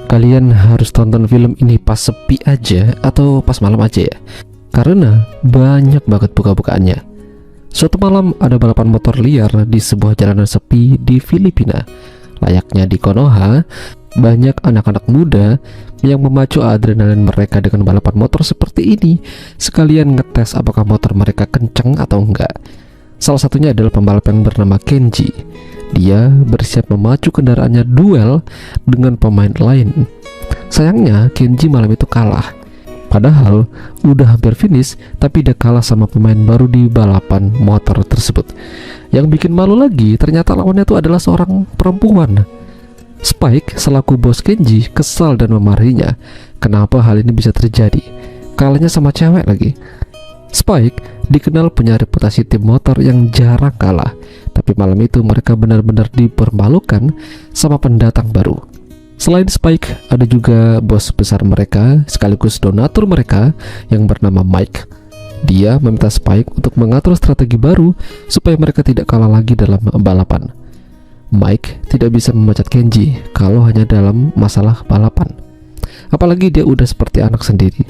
kalian harus tonton film ini pas sepi aja atau pas malam aja ya, karena banyak banget buka-bukaannya. Suatu malam ada balapan motor liar di sebuah jalanan sepi di Filipina. Layaknya di Konoha, banyak anak-anak muda yang memacu adrenalin mereka dengan balapan motor seperti ini, sekalian ngetes apakah motor mereka kenceng atau enggak. Salah satunya adalah pembalap yang bernama Kenji. Dia bersiap memacu kendaraannya duel dengan pemain lain. Sayangnya Kenji malam itu kalah. Padahal udah hampir finish, tapi dia kalah sama pemain baru di balapan motor tersebut. Yang bikin malu lagi, ternyata lawannya itu adalah seorang perempuan. Spike selaku bos Kenji kesal dan memarahinya. Kenapa hal ini bisa terjadi? Kalahnya sama cewek lagi. Spike dikenal punya reputasi tim motor yang jarang kalah, tapi malam itu mereka benar-benar dipermalukan sama pendatang baru. Selain Spike, ada juga bos besar mereka sekaligus donatur mereka yang bernama Mike. Dia meminta Spike untuk mengatur strategi baru supaya mereka tidak kalah lagi dalam balapan. Mike tidak bisa memecat Kenji kalau hanya dalam masalah balapan, apalagi dia udah seperti anak sendiri.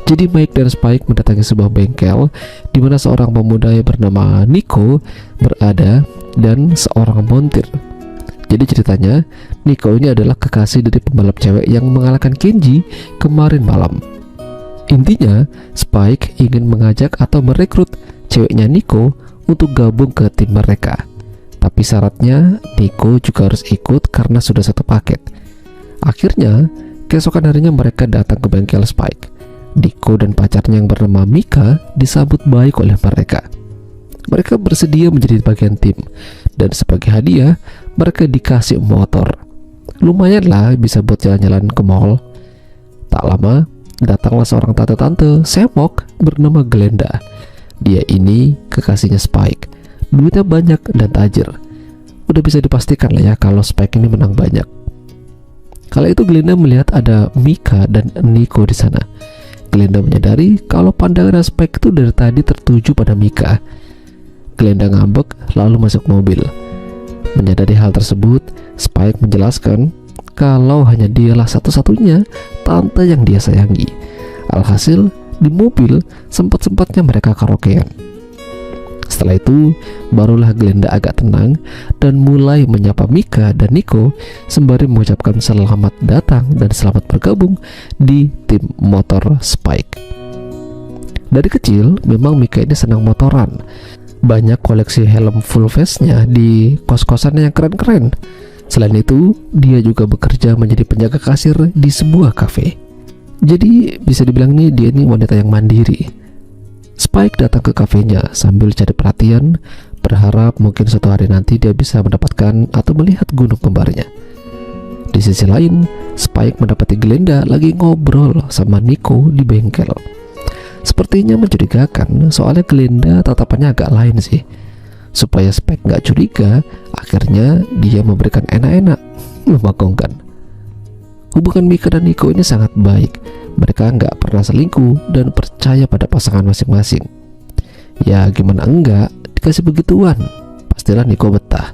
Jadi Mike dan Spike mendatangi sebuah bengkel di mana seorang pemuda yang bernama Nico berada dan seorang montir. Jadi ceritanya, Nico ini adalah kekasih dari pembalap cewek yang mengalahkan Kenji kemarin malam. Intinya, Spike ingin mengajak atau merekrut ceweknya Nico untuk gabung ke tim mereka. Tapi syaratnya Nico juga harus ikut karena sudah satu paket. Akhirnya, keesokan harinya mereka datang ke bengkel Spike. Nico dan pacarnya yang bernama Mika disambut baik oleh mereka. Mereka bersedia menjadi bagian tim, dan sebagai hadiah mereka dikasih motor. Lumayan lah bisa buat jalan-jalan ke mall. Tak lama datanglah seorang tante-tante semok bernama Glenda. Dia ini kekasihnya Spike. Duitnya banyak dan tajir. Udah bisa dipastikan lah ya kalau Spike ini menang banyak. Kala itu Glenda melihat ada Mika dan Nico di sana. Glenda menyadari kalau pandangan Spike itu dari tadi tertuju pada Mika. Glenda ngambek lalu masuk mobil. Menyadari hal tersebut, Spike menjelaskan kalau hanya dialah satu-satunya tante yang dia sayangi. Alhasil, di mobil sempat-sempatnya mereka karaokean. Setelah itu, barulah Glenda agak tenang dan mulai menyapa Mika dan Nico sembari mengucapkan selamat datang dan selamat bergabung di tim motor Spike. Dari kecil, memang Mika ini senang motoran. Banyak koleksi helm full face-nya di kos-kosannya yang keren-keren. Selain itu, dia juga bekerja menjadi penjaga kasir di sebuah kafe. Jadi, bisa dibilang nih dia ini wanita yang mandiri. Spike datang ke kafenya sambil cari perhatian, berharap mungkin suatu hari nanti dia bisa mendapatkan atau melihat gunung kembarnya. Di sisi lain, Spike mendapati Glenda lagi ngobrol sama Nico di bengkel. Sepertinya mencurigakan, soalnya Glenda tatapannya agak lain sih. Supaya Spike nggak curiga, akhirnya dia memberikan enak-enak, membagongkan. Hubungan Mika dan Nico ini sangat baik. Mereka nggak pernah selingkuh dan percaya pada pasangan masing-masing. Ya gimana enggak, dikasih begituan, pastilah Nico betah.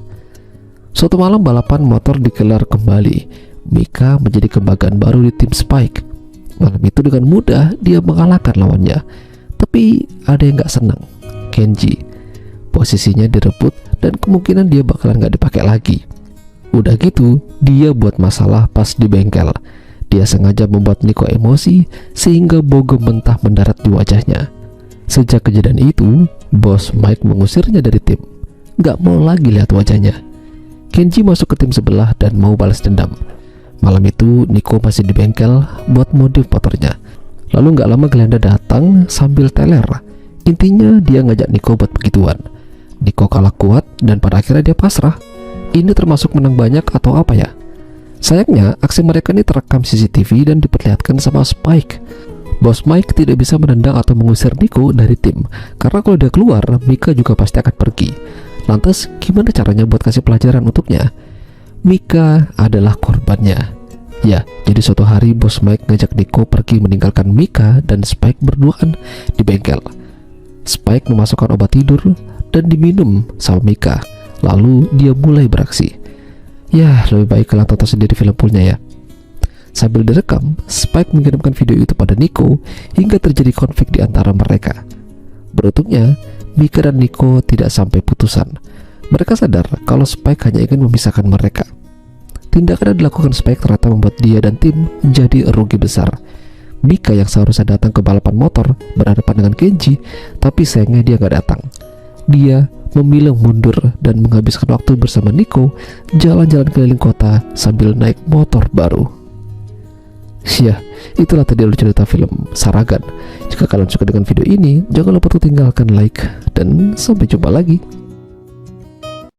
Suatu malam balapan motor digelar kembali. Mika menjadi kebanggaan baru di tim Spike. Malam itu dengan mudah dia mengalahkan lawannya. Tapi ada yang nggak senang, Kenji. Posisinya direbut dan kemungkinan dia bakalan nggak dipakai lagi. Udah gitu, dia buat masalah pas di bengkel. Dia sengaja membuat Nico emosi sehingga bogem mentah mendarat di wajahnya. Sejak kejadian itu, bos Mike mengusirnya dari tim. Gak mau lagi lihat wajahnya. Kenji masuk ke tim sebelah dan mau balas dendam. Malam itu Nico masih di bengkel buat modif motornya. Lalu gak lama Glenda datang sambil teler. Intinya dia ngajak Nico buat begituan. Nico kalah kuat dan pada akhirnya dia pasrah. Ini termasuk menang banyak atau apa ya? Sayangnya, aksi mereka ini terekam CCTV dan diperlihatkan sama Spike. Bos Mike tidak bisa menendang atau mengusir Nico dari tim, karena kalau dia keluar, Mika juga pasti akan pergi. Lantas, gimana caranya buat kasih pelajaran untuknya? Mika adalah korbannya. Ya, jadi suatu hari bos Mike ngajak Nico pergi meninggalkan Mika dan Spike berduaan di bengkel. Spike memasukkan obat tidur dan diminum sama Mika. Lalu dia mulai beraksi. Ya, lebih baik kalian tonton sendiri film fullnya ya. Sambil direkam, Spike mengirimkan video itu pada Nico hingga terjadi konflik di antara mereka. Beruntungnya, Mika dan Nico tidak sampai putusan. Mereka sadar kalau Spike hanya ingin memisahkan mereka. Tindakan yang dilakukan Spike ternyata membuat dia dan tim jadi rugi besar. Mika yang seharusnya datang ke balapan motor berhadapan dengan Kenji, tapi sayangnya dia gak datang. Dia memilih mundur dan menghabiskan waktu bersama Nico jalan-jalan keliling kota sambil naik motor baru. Ya, itulah tadi alur cerita film Saragan. Jika kalian suka dengan video ini, jangan lupa untuk tinggalkan like dan sampai jumpa lagi.